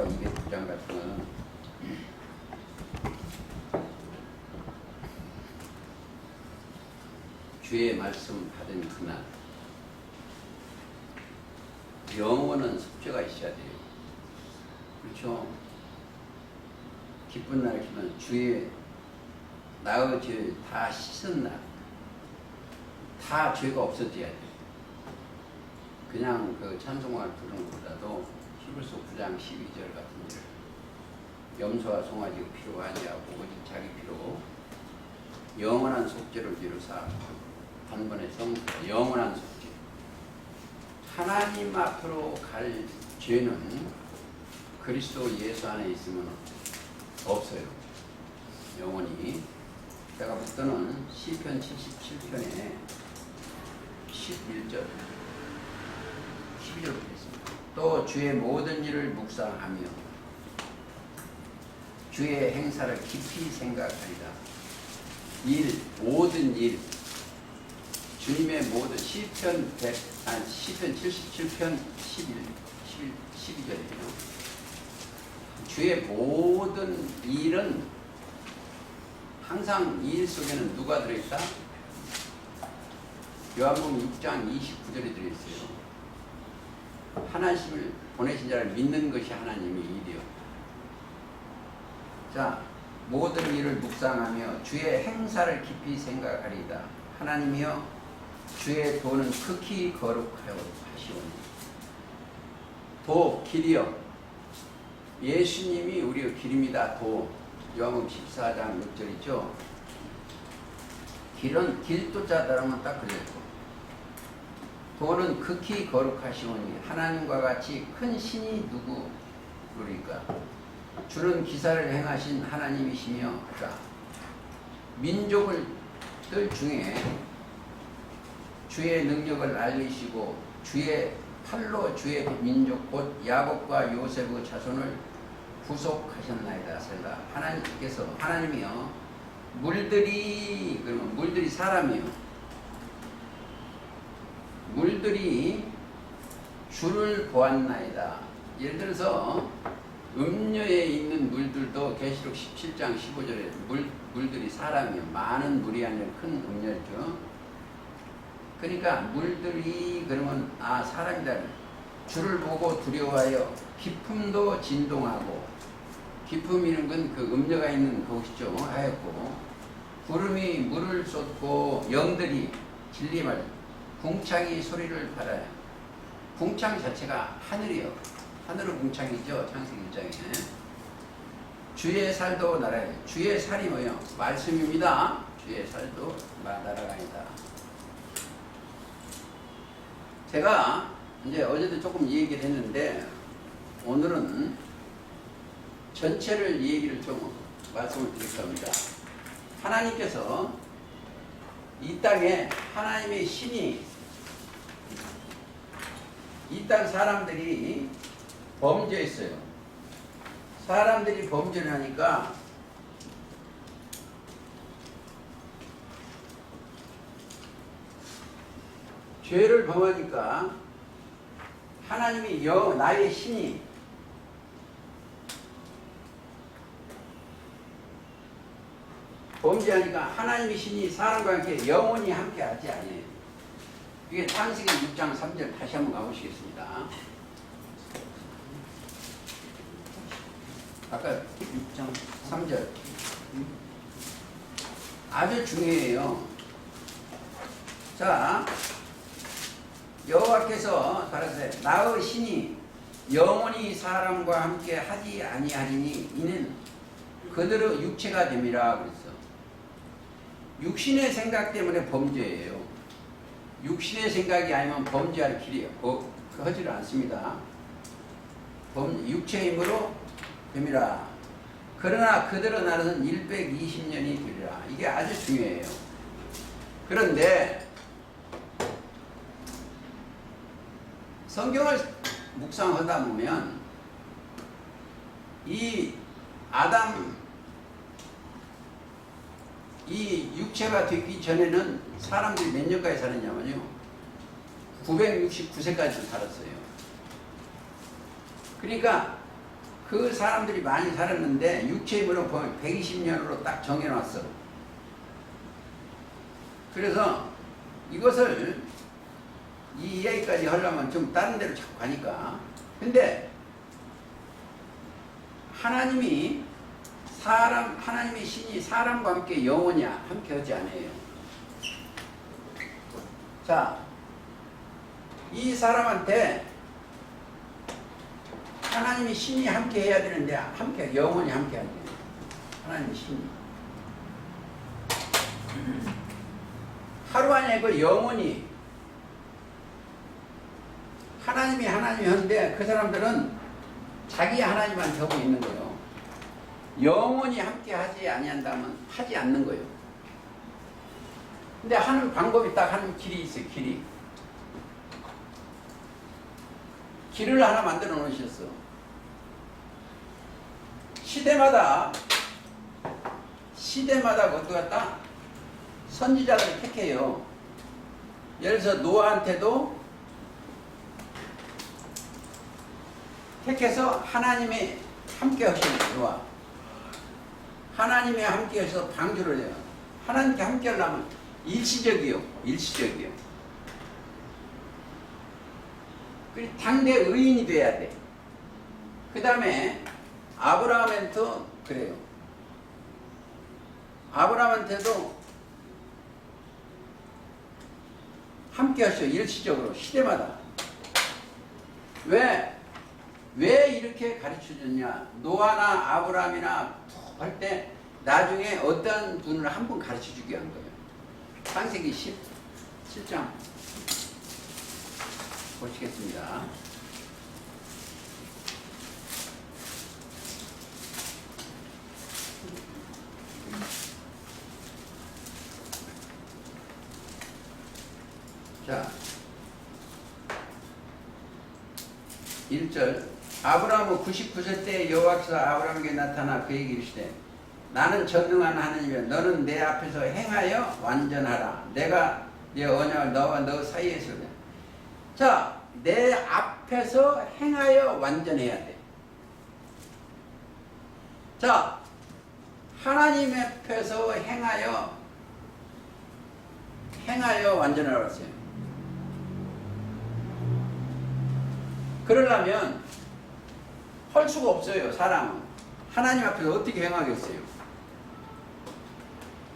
사도행전과 209장 같은 거는 주의 말씀 받은 그날 영원한 속죄가 있어야 돼요. 그렇죠? 기쁜 날 기쁜 주의 나의 죄 다 씻은 날, 다 죄가 없어져야 돼. 그냥 그 찬송가를 부르는 것보다도 히브리서 9장 12절 같은 일, 염소와 송아지가 필요가 아니하고 오직 자기 피로 영원한 속죄를 이루사 단번에 성수, 영원한 속죄. 하나님 앞으로 갈 죄는 그리스도 예수 안에 있으면 없어요. 영원히. 제가 볼 때는 시편 77편에 11절 12절로 했습니다. 또 주의 모든 일을 묵상하며 주의 행사를 깊이 생각하리라. 모든 일, 주님의 모든 시편 77편 12절이에요. 주의 모든 일은 항상 이 일 속에는 누가 들어있다? 요한복음 6장 29절에 들어있어요. 하나님을 보내신 자를 믿는 것이 하나님의 일이요. 자, 모든 일을 묵상하며 주의 행사를 깊이 생각하리이다. 하나님이여 주의 도는 극히 거룩하여 하시오니. 도, 길이여. 예수님이 우리의 길입니다. 도. 요한복음 14장 6절이죠. 길은 길도자 따르면 딱 그랬고, 도는 극히 거룩하시오니 하나님과 같이 큰 신이 누구리까? 주는 기사를 행하신 하나님이시며 하라. 민족들 중에 주의 능력을 알리시고 주의 팔로 주의 민족 곧 야곱과 요셉의 자손을 구속하셨나이다. 셀라. 하나님께서, 하나님이요 물들이, 그러면 물들이 사람이요, 물들이 주를 보았나이다. 예를 들어서 음료에 있는 물들도 계시록 17장 15절에 물들이 사람이요, 많은 물이 아니라 큰 음료죠. 그러니까 물들이 그러면 사람이다. 주를 보고 두려워하여 기품도 진동하고, 기품이는 건 그 음료가 있는 곳이죠. 하였고, 구름이 물을 쏟고 영들이 진리말 궁창이 소리를 발하여. 궁창 자체가 하늘이요. 하늘은 궁창이죠. 창세기 1장에. 주의 살도 날아요. 주의 살이 뭐예요? 말씀입니다. 주의 살도 날아가니다. 제가 이제 어제도 조금 얘기를 했는데 오늘은 전체를 얘기를 좀 말씀을 드릴 겁니다. 하나님께서 이 땅에 하나님의 신이 이 땅 사람들이 범죄했어요. 사람들이 범죄를 하니까 죄를 범하니까 하나님이 나의 신이 범죄하니까 하나님의 신이 사람과 함께 영원히 함께 하지 아니에요. 이게 창세기 6장 3절 다시 한번 가보시겠습니다. 아까 6장 3절 아주 중요해요. 자, 여호와께서 가라사대 나의 신이 영원히 사람과 함께 하지 아니하리니 이는 그들의 육체가 됨이라 그랬어. 육신의 생각 때문에 범죄예요. 육신의 생각이 아니면 범죄할 길이에요. 하지를 않습니다. 육체의 힘으로 됨이라. 그러나 그들은 나는 120년이 되리라. 이게 아주 중요해요. 그런데 성경을 묵상하다 보면 이 육체가 되기 전에는 사람들이 몇 년까지 살았냐면요, 969세까지 살았어요. 그러니까 그 사람들이 많이 살았는데 육체의 힘으로 보면 120년으로 딱 정해놨어. 그래서 이것을 이 이야기까지 하려면 좀 다른 데로 자꾸 가니까. 근데 하나님이 신이 사람과 함께 영원히 함께 하지 않아요. 자, 이 사람한테 하나님이 신이 함께 해야 되는데 영원히 함께 하야 돼요. 하나님이 신이. 하루 안에 그 영원히 하나님이 하는데 그 사람들은 자기 하나님한테 하고 있는 거예요. 영원히 함께 하지 아니한다면 하지 않는 거예요. 근데 하는 방법이 딱 하는 길이 있어요. 길을 하나 만들어 놓으셨어. 시대마다 그것도 갖다 선지자들을 택해요. 예를 들어서 노아한테도 택해서 하나님이 함께 하시는 노아. 하나님이 함께 하셔서 방주를 해요. 하나님께 함께 하려면 일시적이요. 그리고 당대 의인이 돼야 돼. 그 다음에 아브라함한테도 그래요. 아브라함한테도 함께 하셔. 일시적으로 시대마다. 왜 이렇게 가르쳐줬냐? 노아나 아브라함이나 할 때 나중에 어떤 분을 한 분 가르쳐주게 한 거예요. 창세기 17장 보시겠습니다. 자, 1절. 아브라함은 99세 때 여호와께서 아브라함에게 나타나 그에게 이르시되 나는 전능한 하나님이여 너는 내 앞에서 행하여 완전하라. 내가 네 언약을 너와 너 사이에서. 자, 내 앞에서 행하여 완전해야 돼. 자, 하나님 앞에서 행하여 완전하라고 했어요. 그러려면 할 수가 없어요. 사람은 하나님 앞에서 어떻게 행하겠어요?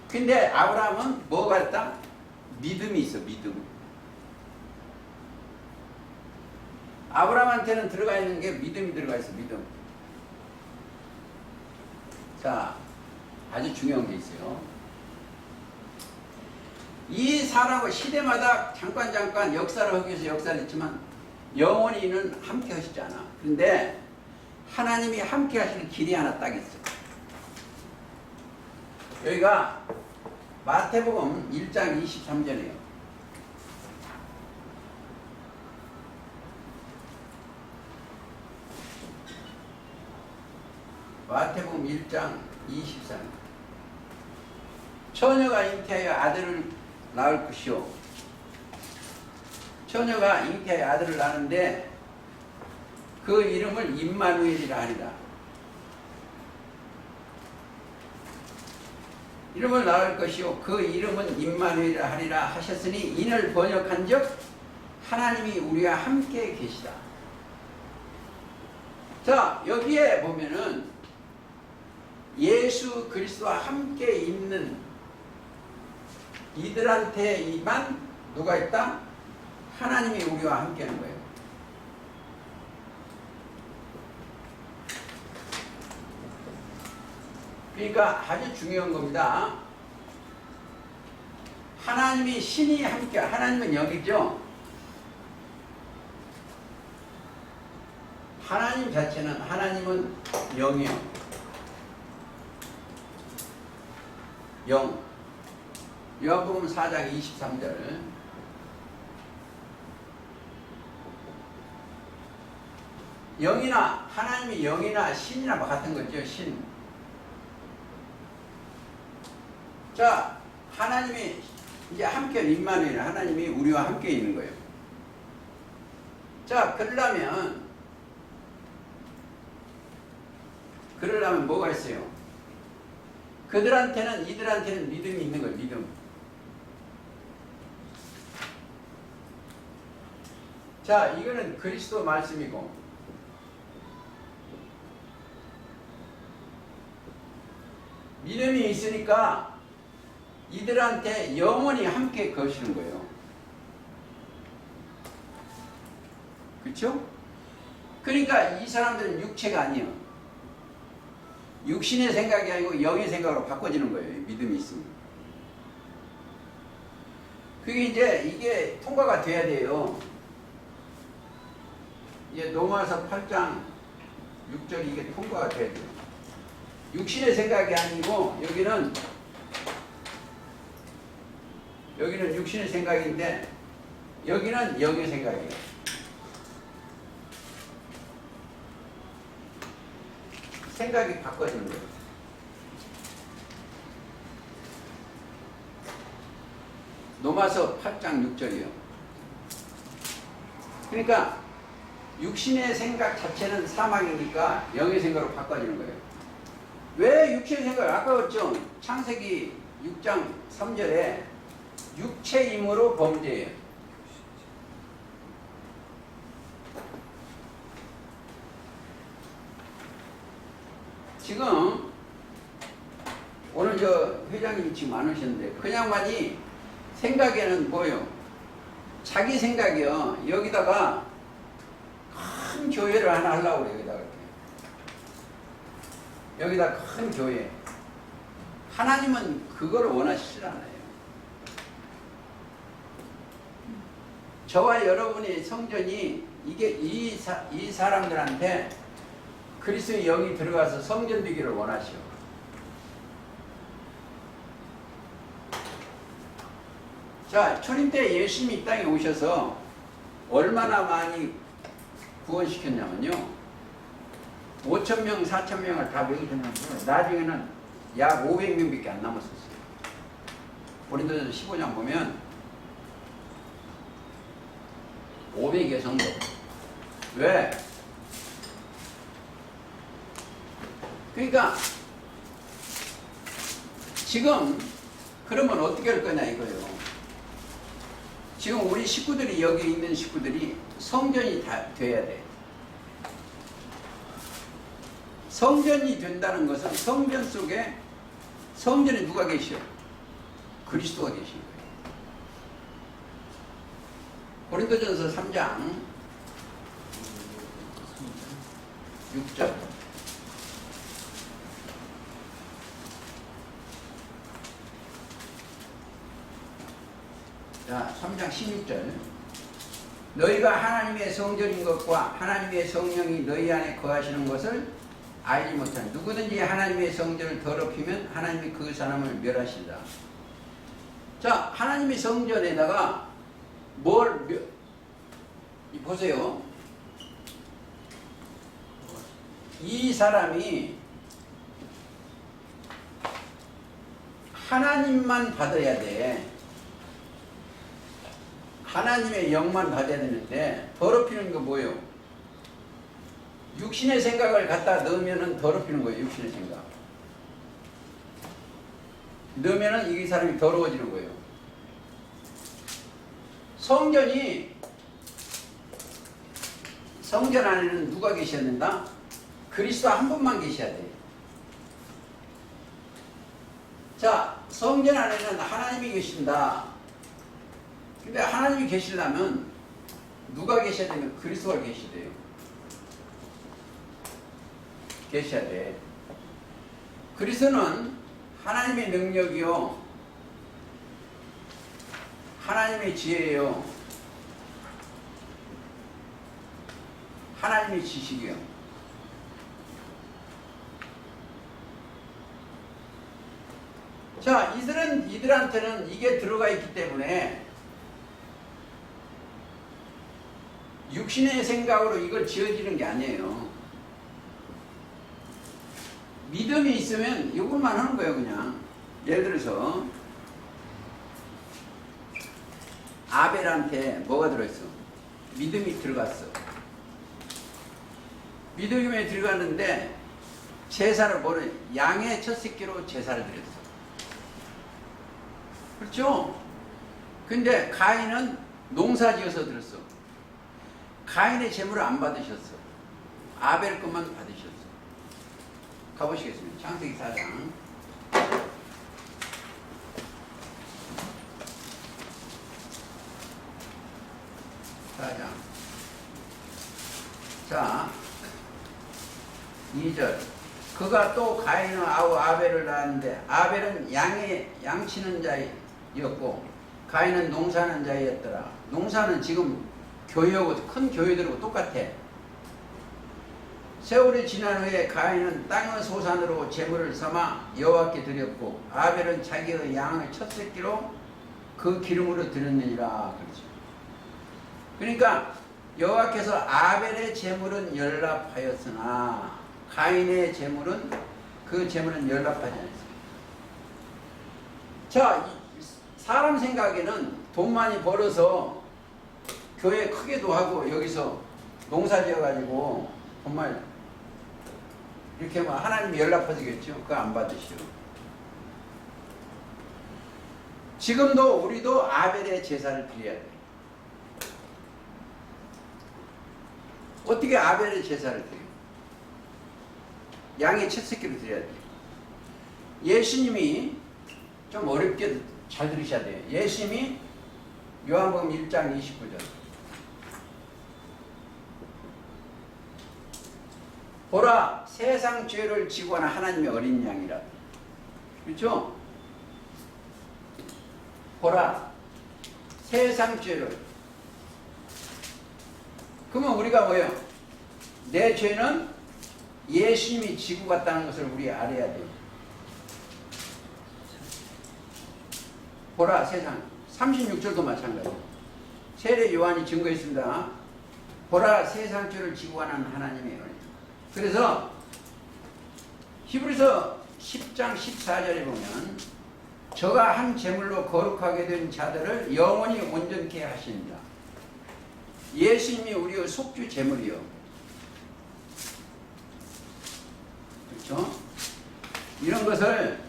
근데 아브라함은 뭐가 있다? 믿음이 있어. 믿음. 아브라함한테는 들어가 있는 게 믿음이 들어가 있어. 믿음. 자, 아주 중요한 게 있어요. 이 사람과 시대마다 잠깐 역사를 하기 위해서 역사를 했지만 영원히는 함께 하시지 않아. 그런데 하나님이 함께 하시는 길이 하나 딱 있어. 여기가 마태복음 1장 23절이에요. 마태복음 1장 23절. 처녀가 잉태하여 아들을 낳을 것이요. 처녀가 잉태하여 아들을 낳는데 그 이름을 임마누엘이라 하리라. 이름을 낳을 것이요 그 이름은 임마누엘이라 하리라 하셨으니 이를 번역한즉 하나님이 우리와 함께 계시다. 자, 여기에 보면은 예수 그리스도와 함께 있는 이들한테만 누가 있다? 하나님이 우리와 함께 하는 거예요. 그러니까 아주 중요한 겁니다. 하나님이 신이 함께, 하나님은 영이죠. 하나님 자체는, 하나님은 영이요. 영. 요한복음 4장 23절. 영이나, 하나님이 영이나 신이나 같은 거죠. 신. 자, 하나님이 이제 함께 임마누엘, 하나님이 우리와 함께 있는 거예요. 자, 그러려면 그러려면 뭐가 있어요? 그들한테는, 이들한테는 믿음이 있는 거예요. 믿음. 자, 이거는 그리스도 말씀이고, 믿음이 있으니까 이들한테 영원히 함께 거시는 거예요. 그렇죠? 그러니까 이 사람들은 육체가 아니에요. 육신의 생각이 아니고 영의 생각으로 바꿔지는 거예요. 믿음이 있으면. 그게 이게 통과가 돼야 돼요. 이제 로마서 8장 6절이 이게 통과가 돼야 돼요. 육신의 생각이 아니고 여기는 육신의 생각인데 여기는 영의 생각이에요. 생각이 바꿔지는 거예요. 로마서 8장 6절이요. 그러니까 육신의 생각 자체는 사망이니까 영의 생각으로 바꿔지는 거예요. 왜 육신의 생각? 아까 그랬죠. 창세기 6장 3절에 육체임으로 범죄예요. 지금 오늘 저 회장님이 지금 안 오셨는데 그 양반이 생각에는 뭐요? 자기 생각이요. 여기다가 큰 교회를 하나 하려고 그래요. 여기다 큰 교회. 하나님은 그걸 원하시질 않아요. 저와 여러분의 성전이 이 사람들한테 그리스도의 영이 들어가서 성전되기를 원하시오. 자, 초림 때 예수님이 이 땅에 오셔서 얼마나 많이 구원시켰냐면요. 5,000명, 4,000명을 다 먹이셨는데 나중에는 약 500명밖에 안 남았었어요. 고린도전서 15장 보면 500의 성도. 왜? 그러니까 지금 그러면 어떻게 할 거냐 이거예요. 지금 우리 식구들이 여기 있는 식구들이 성전이 다 돼야 돼. 성전이 된다는 것은 성전 속에 성전에 누가 계셔? 그리스도가 계신 거예요. 고린도전서 3장 6절. 자, 3장 16절. 너희가 하나님의 성전인 것과 하나님의 성령이 너희 안에 거하시는 것을 알지 못하는 누구든지 하나님의 성전을 더럽히면 하나님이 그 사람을 멸하신다. 자, 하나님의 성전에다가 보세요. 이 사람이 하나님만 받아야 돼. 하나님의 영만 받아야 되는데 더럽히는 거 뭐예요? 육신의 생각을 갖다 넣으면은 더럽히는 거예요. 육신의 생각. 넣으면은 이 사람이 더러워지는 거예요. 성전 안에는 누가 계셔야 된다? 그리스도 한 분만 계셔야 돼요. 자, 성전 안에는 하나님이 계신다. 근데 하나님이 계시려면 누가 계셔야 되면 그리스도가 계셔야 돼요. 계셔야 돼. 그리스도는 하나님의 능력이요, 하나님의 지혜요, 하나님의 지식이요. 자, 이들한테는 이게 들어가 있기 때문에 육신의 생각으로 이걸 지어지는 게 아니에요. 믿음이 있으면 이것만 하는 거예요. 그냥 예를 들어서 아벨한테 뭐가 들어있어? 믿음이 들어갔어. 믿음이 들어갔는데 제사를 뭐래? 양의 첫 새끼로 제사를 드렸어. 그렇죠? 근데 가인은 농사 지어서 드렸어. 가인의 재물을 안 받으셨어. 아벨 것만 받으셨어. 가보시겠습니다. 창세기 4장. 4장. 자, 2절. 그가 또 가인은 아우 아벨을 낳았는데 아벨은 양치는 자였고 가인은 농사하는 자였더라. 농사는 지금 교회하고 큰 교회들하고 똑같아. 세월이 지난 후에 가인은 땅의 소산으로 제물을 삼아 여호와께 드렸고 아벨은 자기의 양을 첫 새끼로 그 기름으로 드렸느니라. 그렇죠. 그러니까 여호와께서 아벨의 제물은 연락하였으나 가인의 제물은 그 제물은 연락하지 않았어요. 자, 사람 생각에는 돈 많이 벌어서 교회 크게도 하고 여기서 농사 지어가지고 정말 이렇게 하면 하나님이 연락 받으겠죠. 그거 안 받으시오. 지금도 우리도 아벨의 제사를 드려야 돼. 어떻게 아벨의 제사를 드려요? 양의 첫 새끼를 드려야 돼요. 예수님이 좀 어렵게 잘 들으셔야 돼요. 예수님이 요한복음 1장 29절. 보라, 세상 죄를 지고 하는 하나님의 어린 양이라. 그렇죠? 보라, 세상 죄를. 그러면 우리가 뭐예요? 내 죄는 예수님이 지고 갔다는 것을 우리 알아야 돼요. 보라, 세상. 36절도 마찬가지예요. 세례 요한이 증거했습니다. 보라, 세상 죄를 지고 가는 하나님의 어린. 그래서 히브리서 10장 14절에 보면 저가 한 제물로 거룩하게 된 자들을 영원히 온전케 하십니다. 예수님이 우리의 속주 제물이요. 그렇죠? 이런 것을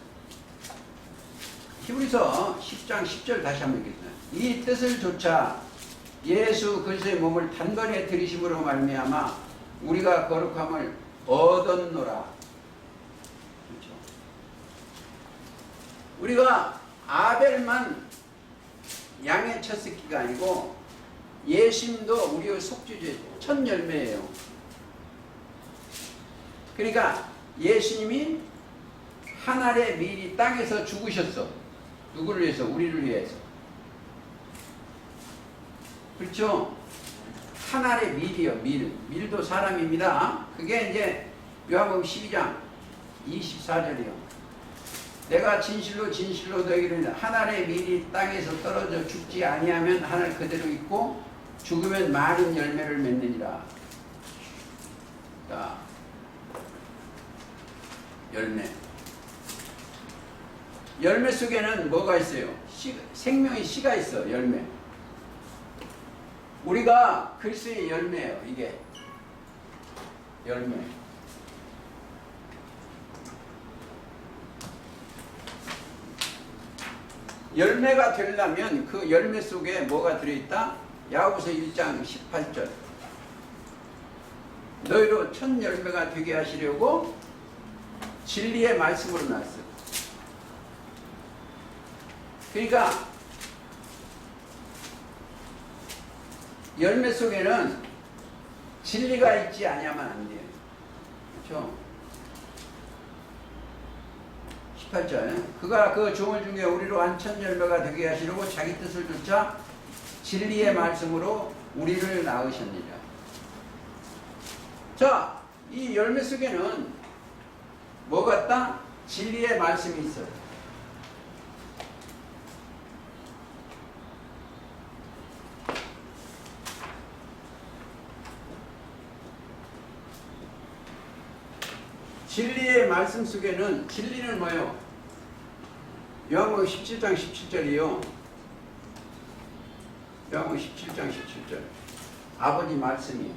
히브리서 10장 10절 다시 한번 읽겠습니다. 이 뜻을 조차 예수 그리스도의 몸을 단번에 들이심으로 말미암아 우리가 거룩함을 얻었노라. 그렇죠? 우리가 아벨만 양의 첫 새끼가 아니고 예수님도 우리의 속주제 첫 열매예요. 그러니까 예수님이 한 알의 밀이 땅에서 죽으셨어. 누구를 위해서? 우리를 위해서. 그렇죠? 한 알의 밀이요. 밀도 사람입니다. 그게 이제 요한복음 12장 24절이요. 내가 진실로 진실로 너희를 한 알의 밀이 땅에서 떨어져 죽지 아니하면 한 알 그대로 있고 죽으면 많은 열매를 맺느니라. 자, 열매. 열매 속에는 뭐가 있어요? 생명의 씨가 있어. 열매. 우리가 그리스도의 열매예요. 이게 열매. 열매가 되려면 그 열매 속에 뭐가 들어있다? 야고보서 1장 18절. 너희로 첫 열매가 되게 하시려고 진리의 말씀으로 나왔어. 그러니까 열매 속에는 진리가 있지 아니하면 안 돼요. 그렇죠? 18절. 그가 그 종을 중에 우리로 한 첫 열매가 되게 하시려고 자기 뜻을 쫓아 진리의 말씀으로 우리를 낳으셨느니라. 자, 이 열매 속에는 뭐 같다? 진리의 말씀이 있어요. 진리의 말씀 속에는 진리는 뭐예요? 요한복음 17장 17절이요. 요한복음 17장 17절. 아버지 말씀이요.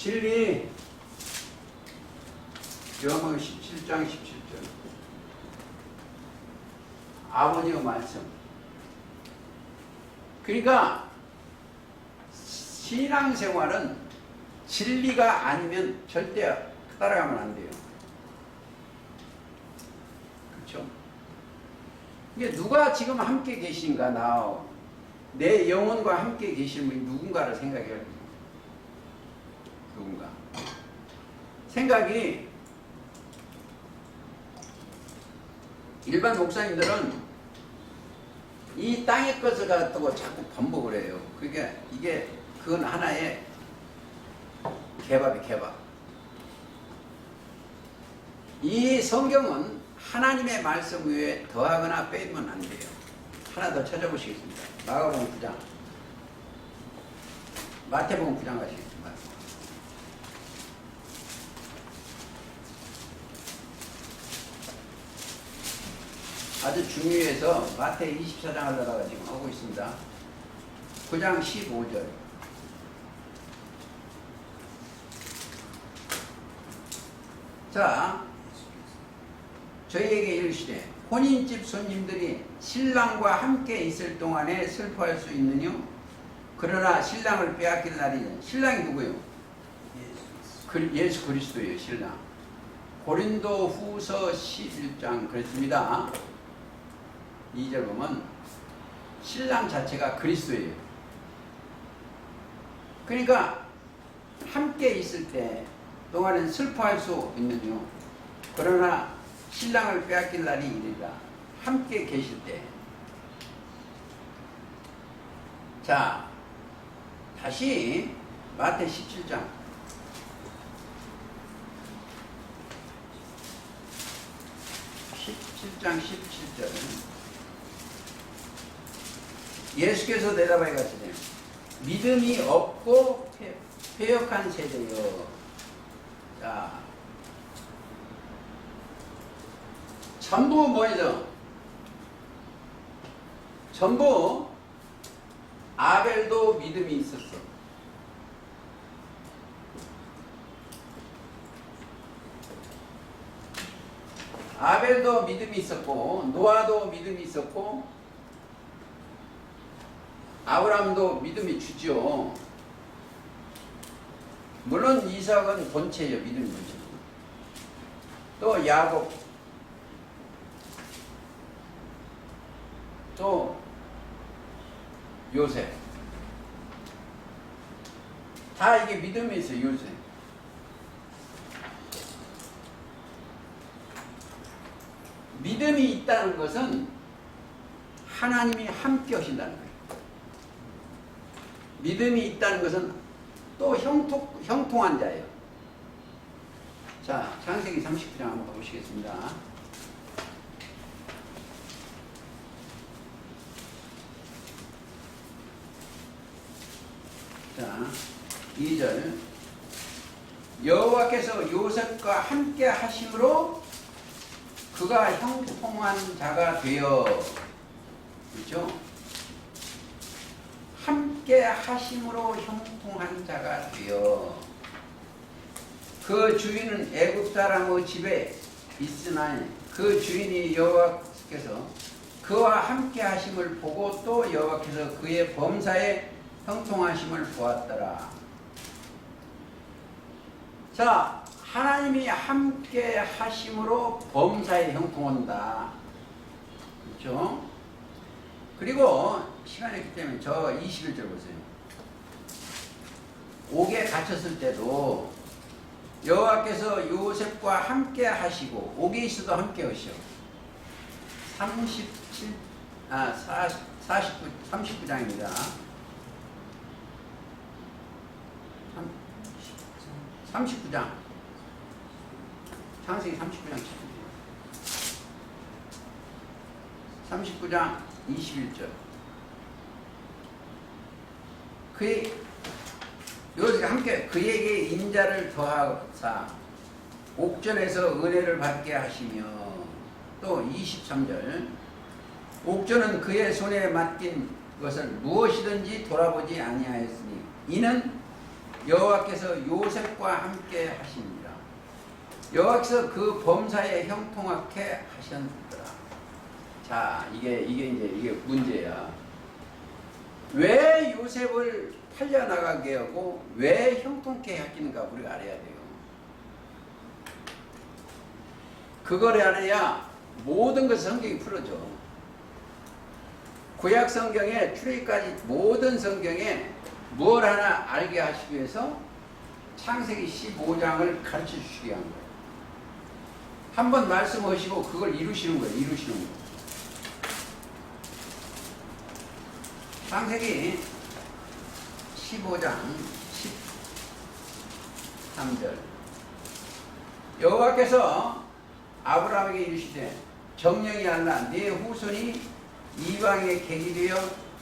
진리 요한복음 17장 17절 아버지의 말씀. 그러니까 신앙생활은 진리가 아니면 절대 따라가면 안 돼요. 그렇죠? 이게 누가 지금 함께 계신가? 내 영혼과 함께 계신 분이 누군가를 생각해야 돼요. 누군가. 생각이 일반 목사님들은 이 땅의 것을 갖다가 자꾸 반복을 해요. 그러니까 그건 하나의 개밥. 이 성경은 하나님의 말씀 위에 더하거나 빼면 안 돼요. 하나 더 찾아보시겠습니다. 마가복음 9장, 마태복음 9장 가시겠습니다. 아주 중요해서 마태 24장 하려다가 지금 하고 있습니다. 9장 15절. 자, 저희에게 이르시되 혼인집 손님들이 신랑과 함께 있을 동안에 슬퍼할 수 있느뇨? 그러나 신랑을 빼앗길 날이는 신랑이 누구예요? 예수 그리스도예요. 신랑. 고린도 후서 11장 그랬습니다. 2절 보면 신랑 자체가 그리스도예요. 그러니까 함께 있을 때 동안은 슬퍼할 수 있느뇨? 그러나 신랑을 빼앗길 날이 이르리라. 함께 계실 때. 자, 다시 마태 17장 17절. 예수께서 대답하여 가시되 믿음이 없고 패역한 세대여. 자, 전부 뭐죠? 전부 아벨도 믿음이 있었어. 아벨도 믿음이 있었고, 노아도 믿음이 있었고, 아브라함도 믿음이 주죠. 물론 이삭은 본체예요. 믿음이 본체. 또 야곱, 또 요셉. 다 이게 믿음이 있어요. 요셉. 믿음이 있다는 것은 하나님이 함께 하신다는 거예요. 믿음이 있다는 것은 또 형통한 자예요. 자, 창세기 39장 한번 보시겠습니다. 자, 2절. 여호와께서 요셉과 함께 하심으로 그가 형통한 자가 되어. 그렇죠? 함께 하심으로 형통한 자가 되어. 그 주인은 애굽 사람의 집에 있으나 그 주인이 여호와께서 그와 함께 하심을 보고 또 여호와께서 그의 범사에 형통하심을 보았더라. 자, 하나님이 함께 하심으로 범사에 형통한다. 그렇죠? 그리고 시간이 있기 때문에 저 21절 보세요. 옥에 갇혔을 때도 여호와께서 요셉과 함께 하시고, 옥에 있어도 함께 하시오. 39장입니다. 39장. 창세기 39장 39장 21절. 요셉과 함께 그에게 인자를 더하사 옥전에서 은혜를 받게 하시며. 또 23절. 옥전은 그의 손에 맡긴 것을 무엇이든지 돌아보지 아니하였으니 이는 여호와께서 요셉과 함께 하십니다. 여호와께서 그 범사에 형통하게 하셨더라. 자, 이게 문제야. 왜 요셉을 팔려나가게 하고 왜 형통케 하시는가 우리가 알아야 돼요. 그걸 알아야 모든 것을 성경이 풀어져. 구약 성경에 출애굽까지 모든 성경에 뭘 하나 알게 하시기 위해서 창세기 15장을 가르쳐 주시게 한 거예요. 한번 말씀하시고 그걸 이루시는 거예요. 이루시는 거예요. 창세기 15장 13절 여호와께서 아브라함에게 이르시되 정령이 알라 네 후손이 이방의 객이 되어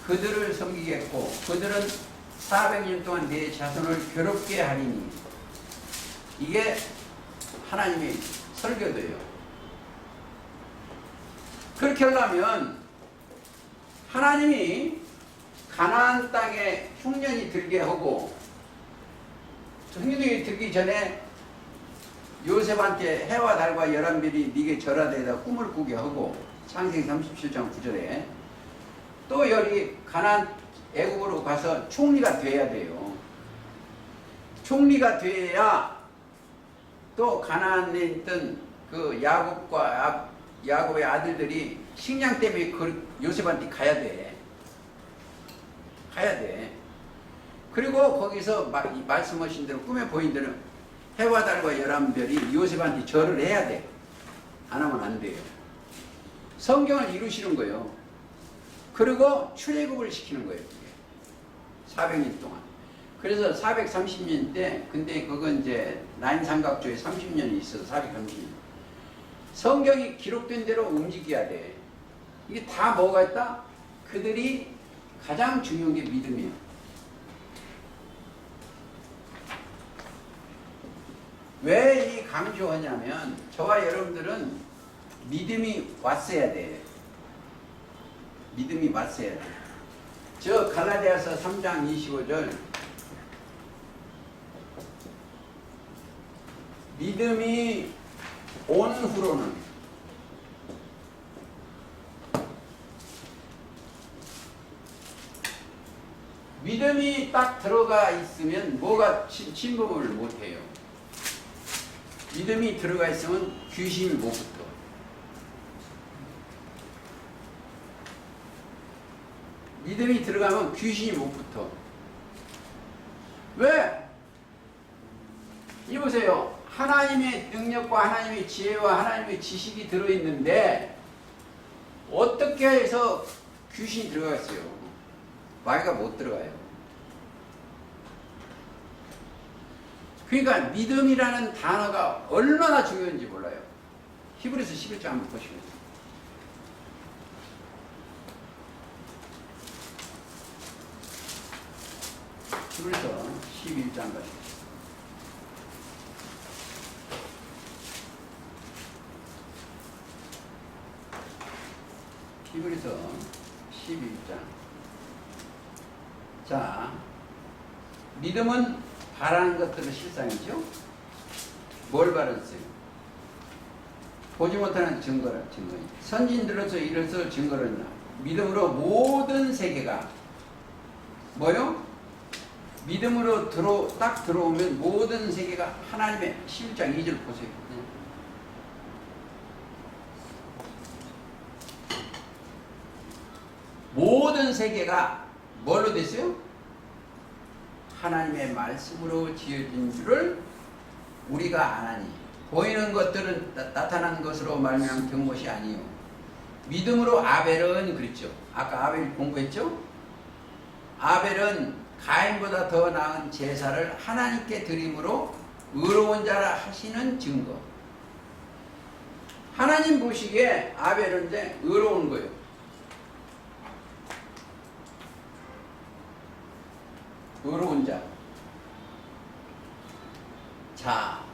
그들을 섬기겠고 그들은 400년 동안 네 자손을 괴롭게 하리니. 이게 하나님의 설교도예요. 그렇게 하려면 하나님이 가나안 땅에 흉년이 들게 하고 흉년이 들기 전에 요셉한테 해와 달과 11별이 네게 절하되다 꿈을 꾸게 하고 창세기 37장 9절에 또 여기 가나안 애국으로 가서 총리가 돼야 돼요. 총리가 돼야 또 가나안에 있던 그 야곱의 아들들이 식량 때문에 그 요셉한테 가야 돼. 그리고 거기서 말씀하신 대로 꿈에 보인 대로 해와 달과 11별이 요셉한테 절을 해야 돼. 안 하면 안 돼요. 성경을 이루시는 거예요. 그리고 출애굽을 시키는 거예요. 400년 동안. 그래서 430년 때, 근데 그건 이제 난삼각조에 30년이 있어서 430년. 성경이 기록된 대로 움직여야 돼. 이게 다 뭐가 있다? 그들이 가장 중요한 게 믿음이에요. 왜 이 강조하냐면 저와 여러분들은 믿음이 왔어야 돼. 믿음이 왔어야 돼. 저 갈라디아서 3장 25절 믿음이 온 후로는 믿음이 딱 들어가 있으면 뭐가 침범을 못해요. 믿음이 들어가 있으면 귀신이 못 붙어. 믿음이 들어가면 귀신이 못 붙어. 왜? 이보세요. 하나님의 능력과 하나님의 지혜와 하나님의 지식이 들어있는데 어떻게 해서 귀신이 들어갔어요? 마귀가 못 들어가요. 그러니까 믿음이라는 단어가 얼마나 중요한지 몰라요. 히브리서 11장 한번 보시면 히브리서 11장 가시죠. 히브리서 11장. 자, 믿음은 바라는 것들의 실상이죠. 뭘 바랐어요? 보지 못하는 증거라. 선진들로서 이로써 증거를 했나. 믿음으로 모든 세계가 뭐요? 믿음으로 딱 들어오면 모든 세계가 하나님의 11장 2절 보세요. 모든 세계가 뭘로 됐어요? 하나님의 말씀으로 지어진 줄을 우리가 아나니. 보이는 것들은 나타난 것으로 말미암아 된 것이 아니요. 믿음으로 아벨은 그랬죠. 아까 아벨 공부했죠? 아벨은 가인보다 더 나은 제사를 하나님께 드림으로 의로운 자라 하시는 증거. 하나님 보시기에 아벨은 이제 의로운 거예요. 의로운 자. 자,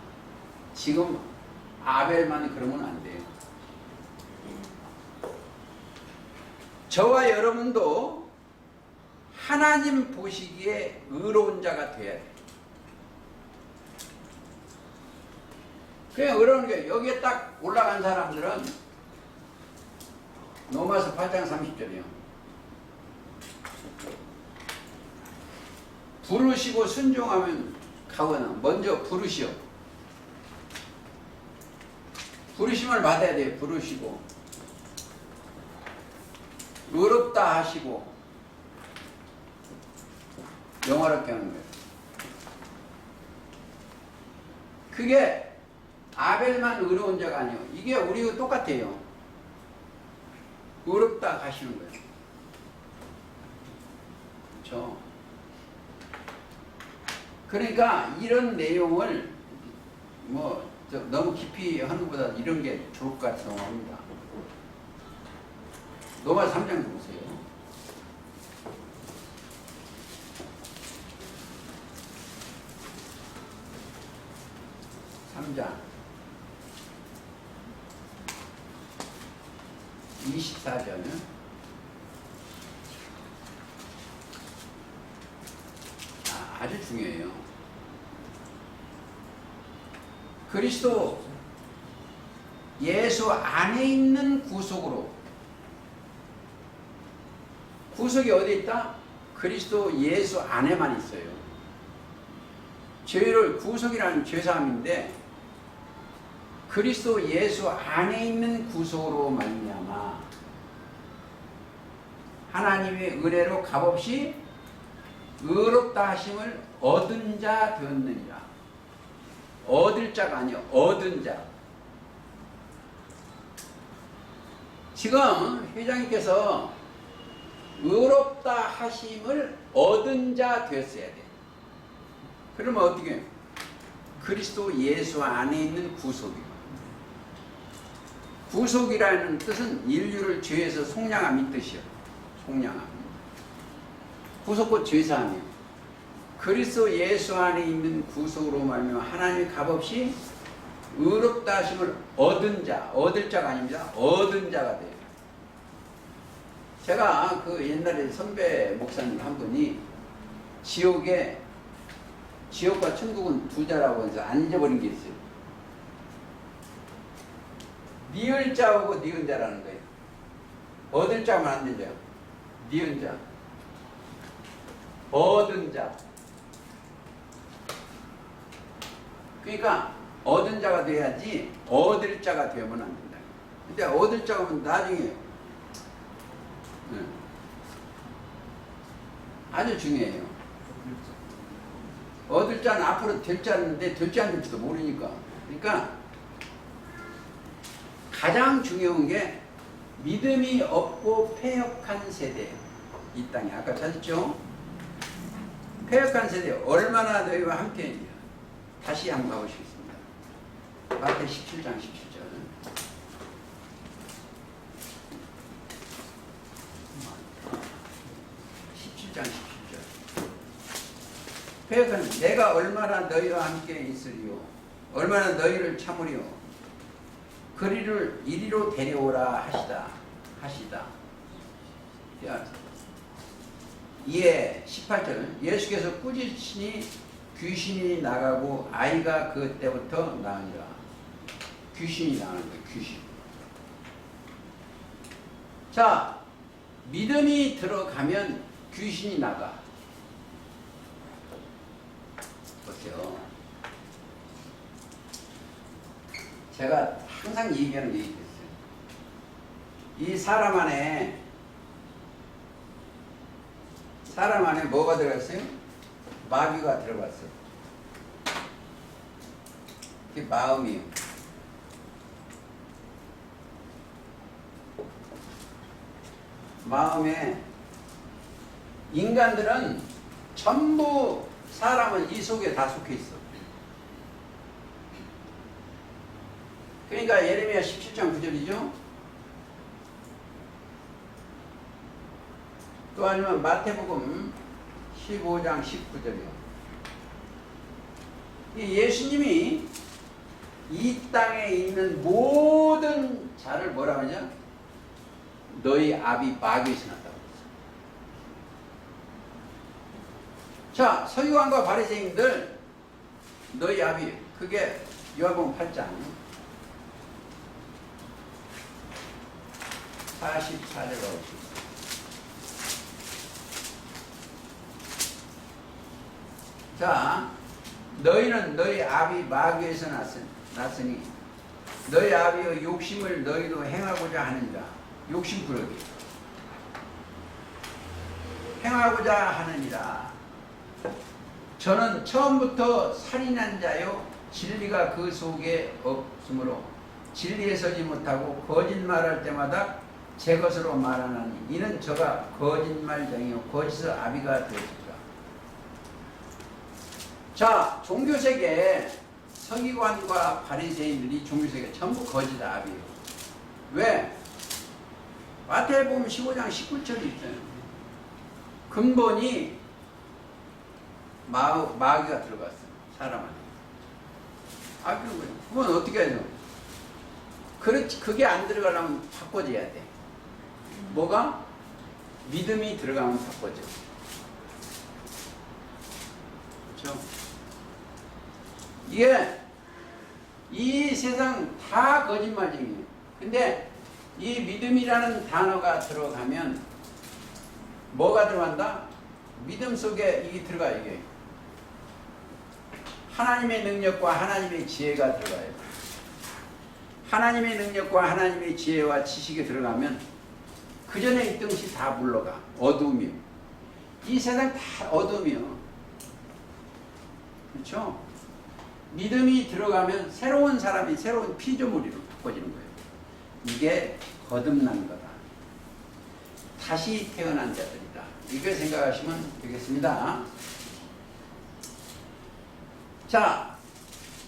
지금 아벨만 그러면 안 돼요. 저와 여러분도 하나님 보시기에 의로운 자가 돼야 돼. 그냥 어려운 게 여기에 딱 올라간 사람들은 로마서 8장 30절이요. 부르시고 순종하면 가거나 먼저 부르시오. 부르심을 받아야 돼요. 부르시고 의롭다 하시고 영화롭게 하는 거예요. 그게 아벨만 의로운 자가 아니에요. 이게 우리가 똑같아요. 의롭다 하시는 거예요. 그렇죠? 그러니까 이런 내용을 너무 깊이 하는 것보다 이런 게 좋을 것 같다고 합니다. 로마 3장 보세요. 3장 24절은 아주 중요해요. 그리스도 예수 안에 있는 구속으로, 구속이 어디 있다? 그리스도 예수 안에만 있어요. 죄를, 구속이라는 죄사함인데 그리스도 예수 안에 있는 구속으로 말미암아 하나님의 은혜로 값없이 의롭다 하심을 얻은 자 되었느니라. 얻을 자가 아니요, 얻은 자. 지금 회장님께서 의롭다 하심을 얻은 자 되었어야 돼. 그러면 어떻게? 그리스도 예수 안에 있는 구속이요. 구속이라는 뜻은 인류를 죄에서 속량함이 뜻이요. 속량함. 구속 곧 죄사함이요. 그리스도 예수 안에 있는 구속으로 말미암아 하나님의 값없이 의롭다 하심을 얻은 자, 얻을 자가 아닙니다. 얻은 자가 돼요. 제가 그 옛날에 선배 목사님 한 분이 지옥과 천국은 두 자라고 해서 안 잊어버린 게 있어요. 니을 자하고 니은 자라는 거예요. 얻을 자만 안 되죠. 니은 자. 얻은 자. 그러니까 얻은 자가 돼야지 얻을 자가 되면 안 된다. 근데 얻을 자가 면 나중에 아주 중요해요. 얻을 자는 앞으로 될 자인데 될지 안 될지도 모르니까. 그러니까 가장 중요한 게 믿음이 없고 패역한 세대. 이 땅에 아까 찾았죠? 패역한 세대 얼마나 너희와 함께 있냐. 다시 한번 가보시겠습니다. 마태 17장 17절. 패역한 내가 얼마나 너희와 함께 있으리요. 얼마나 너희를 참으리요. 그리를 이리로 데려오라 하시다. 이에 18절 예수께서 꾸짖으시니 귀신이 나가고 아이가 그때부터 나으니라. 귀신이 나가는 거예요. 귀신. 자, 믿음이 들어가면 귀신이 나가. 보세요. 제가 항상 얘기하는 얘기 있어요. 이 사람 안에 뭐가 들어갔어요? 마귀가 들어갔어요. 그게 마음이에요. 마음에 인간들은 전부 사람은 이 속에 다 속해 있어. 그러니까 예레미야 17장 9절이죠. 또 아니면 마태복음 15장 19절이요. 예수님이 이 땅에 있는 모든 자를 뭐라고 하냐? 너희 아비 마귀에서 났다고 했어. 자, 서기관과 바리새인들 너희 아비, 그게 요한복음 8장 44절로 오십시오. 자, 너희는 너희 아비 마귀에서 났으니 너희 아비의 욕심을 너희도 행하고자 하느니라. 욕심 부르기. 행하고자 하느니라. 저는 처음부터 살인한 자요 진리가 그 속에 없으므로 진리에 서지 못하고 거짓말할 때마다 제 것으로 말하나니 이는 저가 거짓말쟁이요 거짓의 아비가 되었습니다. 자, 종교세계 서기관과 바리새인들이 종교세계 전부 거짓 아비예요. 왜? 마태복음 15장 19절이 있어요. 근본이 마귀가 들어갔어요. 사람한테. 그건 어떻게 하죠? 그렇지, 그게 안 들어가려면 바꿔줘야 돼. 뭐가? 믿음이 들어가면 바꿔줘. 그렇죠? 이게 이 세상 다 거짓말쟁이에요. 근데 이 믿음이라는 단어가 들어가면 뭐가 들어간다? 믿음 속에 이게 들어가. 이게 하나님의 능력과 하나님의 지혜가 들어가요. 하나님의 능력과 하나님의 지혜와 지식이 들어가면 그 전에 있던 것이 다 물러가. 어둠이요. 이 세상 다 어둠이요. 그렇죠? 믿음이 들어가면 새로운 사람이 새로운 피조물이로 바꿔지는 거예요. 이게 거듭난 거다. 다시 태어난 자들이다. 이걸 생각하시면 되겠습니다. 자,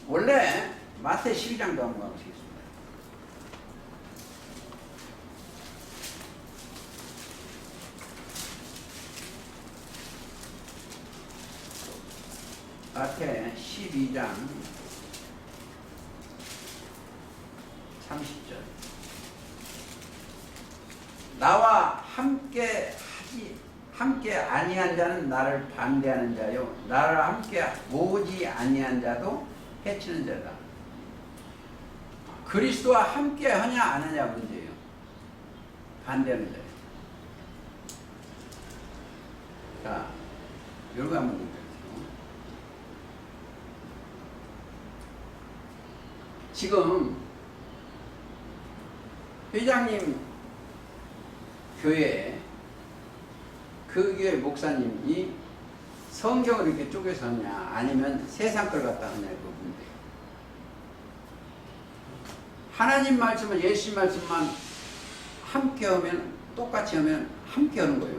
원래 마태 12장도 한번 가보시겠습니다. 마태 12장 30절. 나와 함께 아니한 자는 나를 반대하는 자요 나를 함께 모으지 아니한 자도 해치는 자다. 그리스도와 함께 하냐 안 하냐 문제예요. 반대하는 자예요. 자, 이런 거 한번 볼게요. 지금 회장님 교회에 그 교회 목사님이 성경을 이렇게 쪼개서 하냐 아니면 세상 걸 갖다 하냐 그 문제. 하나님 말씀은 예수 말씀만 함께 하면 똑같이 하면 함께 하는 거예요.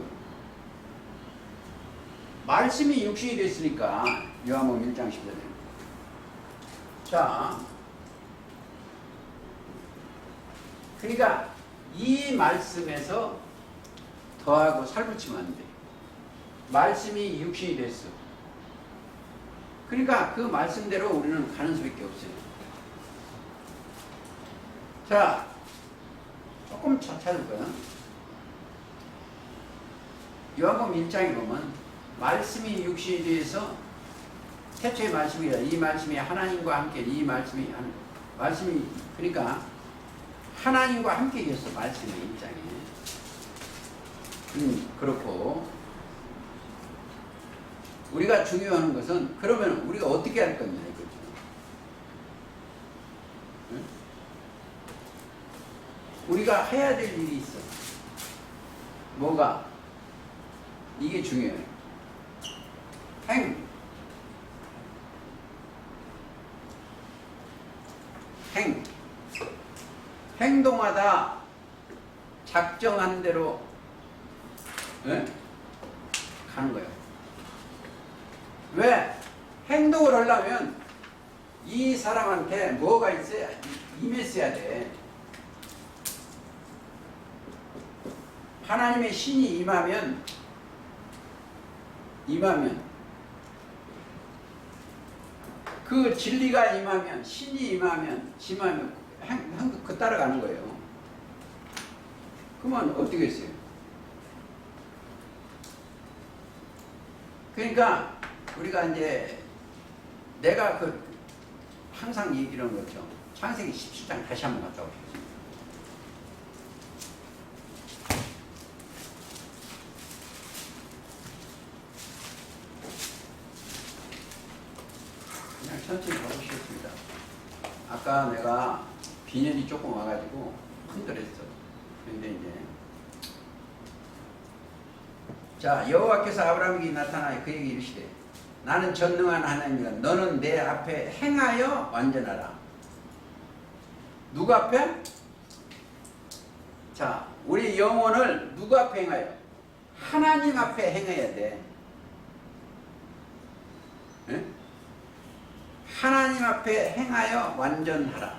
말씀이 육신이 됐으니까 요한복음 1장 10절에 자, 그러니까 이 말씀에서 더하고 살붙이면 안 돼. 말씀이 육신이 됐어. 그러니까 그 말씀대로 우리는 가는 수밖에 없어요. 자, 조금 찾을 거야. 요한복음 1장에 보면 말씀이 육신이 돼서 태초의 말씀이라 이 말씀이 하나님과 함께 이 말씀이 그러니까 하나님과 함께 계셨어. 말씀의 입장에. 그렇고 우리가 중요한 것은 그러면 우리가 어떻게 할 거냐 이거죠. 응? 우리가 해야 될 일이 있어. 뭐가? 이게 중요해요. 행동하다 작정한 대로 가는 거예요. 왜? 행동을 하려면 이 사람한테 뭐가 있어야 임했어야 돼. 하나님의 신이 임하면 그 진리가 임하면 신이 임하면 그 따라가는 거예요. 그러면 어떻게 했어요? 그러니까 우리가 이제 내가 그 항상 얘기하는 거죠. 창세기 17장 다시 한번 갔다 오겠습니다. 그냥 천천히 가보시겠습니다. 아까 내가 빈혈이 조금 와가지고 흔들었어. 근데 이제 자, 여호와께서 아브라함에게 나타나 그에게 이르시되 나는 전능한 하나님이라 너는 내 앞에 행하여 완전하라. 누구 앞에? 자, 우리 영혼을 누구 앞에 행하여? 하나님 앞에 행해야 돼. 네? 하나님 앞에 행하여 완전하라.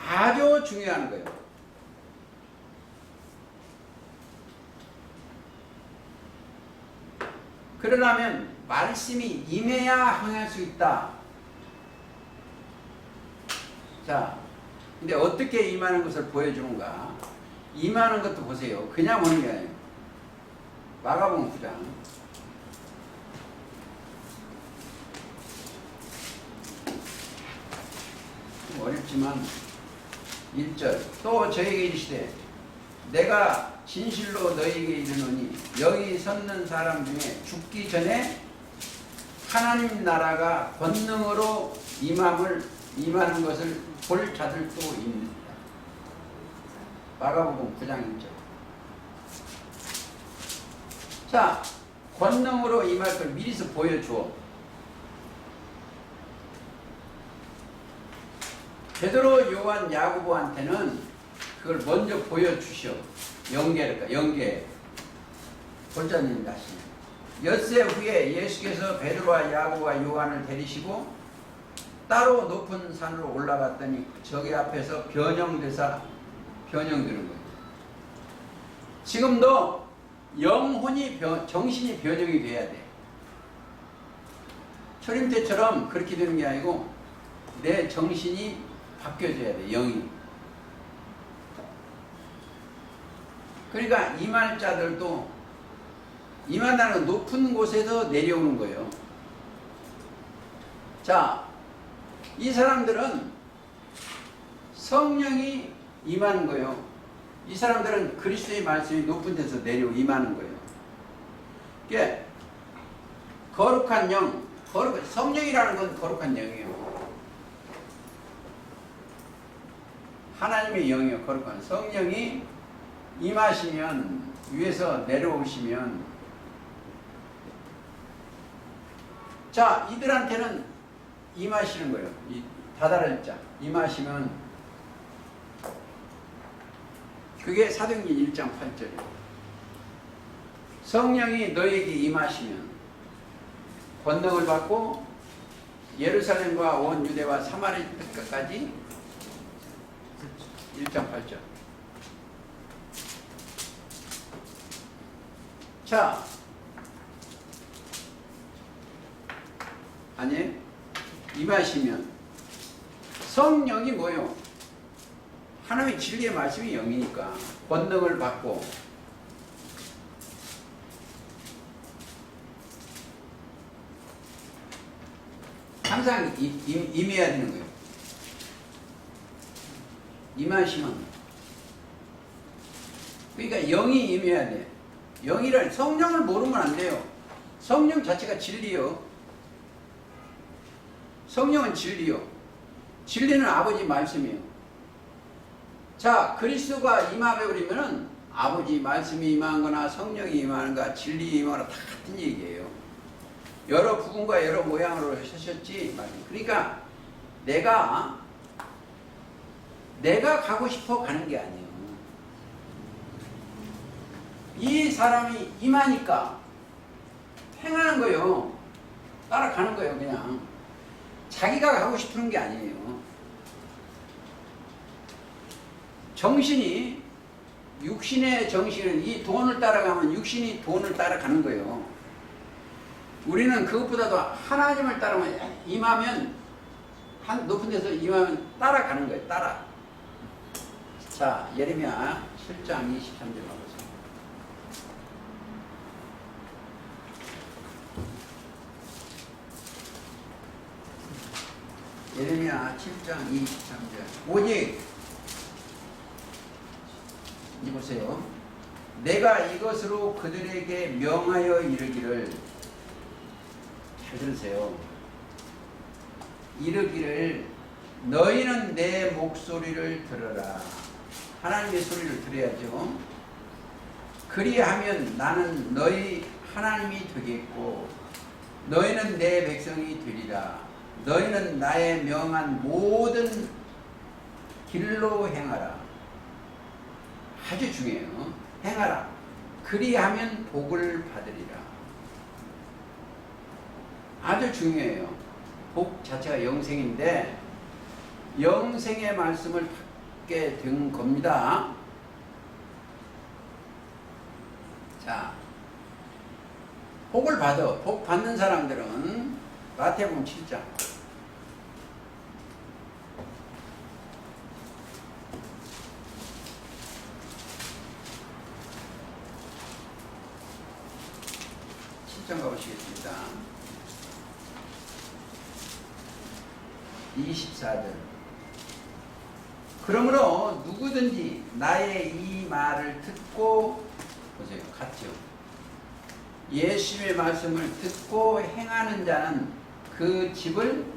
아주 중요한 거예요. 그러려면 말씀이 임해야 행할 수 있다. 자, 근데 어떻게 임하는 것을 보여주는가? 임하는 것도 보세요. 그냥 오는 게 아니에요. 마가복음 9장. 어렵지만 1절 또 저에게 이르시되 내가 진실로 너희에게 이르노니 여기 섰는 사람 중에 죽기 전에 하나님 나라가 권능으로 임하는 것을 볼 자들도 있느니라. 마가복음 9장 1절. 자, 권능으로 임할 걸 미리서 보여줘. 베드로, 요한, 야고보한테는 그걸 먼저 보여주시오. 연계. 본자님 다시. 엿새 후에 예수께서 베드로와 야고보와 요한을 데리시고 따로 높은 산으로 올라갔더니 저기 앞에서 변형되는 거예요. 지금도 영혼이 정신이 변형이 돼야 돼. 초림 때처럼 그렇게 되는 게 아니고 내 정신이 바뀌어져야 돼. 영이. 그러니까 임할 자들도 임한다는 높은 곳에서 내려오는 거예요. 자, 이 사람들은 성령이 임하는 거예요. 이 사람들은 그리스도의 말씀이 높은 데서 임하는 거예요. 이게 거룩한 영, 성령이라는 건 거룩한 영이에요. 하나님의 영이요, 거룩한 성령이 임하시면, 위에서 내려오시면, 자, 이들한테는 임하시는 거예요. 이 다다를 자, 임하시면, 그게 사도행전 1장 8절이에요. 성령이 너에게 임하시면 권능을 받고 예루살렘과 온 유대와 사마리아 끝까지 1장 8절. 자, 아니, 임하시면 성령이 뭐요? 하나님의 진리의 말씀이 영이니까 권능을 받고 항상 임해야 되는 거예요. 임하시면 그러니까 영이 임해야 돼. 영이를 성령을 모르면 안 돼요. 성령 자체가 진리요. 성령은 진리요. 진리는 아버지 말씀이요. 자, 그리스도가 임하버리면은 아버지 말씀이 임한 거나 성령이 임하는 거나 진리 임하는 거나 다 같은 얘기예요. 여러 부분과 여러 모양으로 하셨지. 그러니까 내가 가고 싶어 가는 게 아니에요. 이 사람이 임하니까 행하는 거예요. 따라가는 거예요. 그냥 자기가 가고 싶은 게 아니에요. 정신이, 육신의 정신은 이 돈을 따라가면 육신이 돈을 따라가는 거예요. 우리는 그것보다도 하나님을 따르면, 임하면, 한 높은 데서 임하면 따라가는 거예요. 따라. 자, 예레미야 7장 23절 가보세요. 예레미야 7장 23절. 오직 이 보세요. 내가 이것으로 그들에게 명하여 이르기를, 잘 들으세요. 이르기를 너희는 내 목소리를 들어라. 하나님의 소리를 들어야죠. 그리하면 나는 너희 하나님이 되겠고 너희는 내 백성이 되리라. 너희는 나의 명한 모든 길로 행하라. 아주 중요해요. 행하라. 그리하면 복을 받으리라. 아주 중요해요. 복 자체가 영생인데 영생의 말씀을 받게 된 겁니다. 자, 복을 받아. 복 받는 사람들은 마태복음 7장. 가보시겠습니다. 24절. 그러므로 누구든지 나의 이 말을 듣고, 보세요, 같죠. 예수의 말씀을 듣고 행하는 자는 그 집을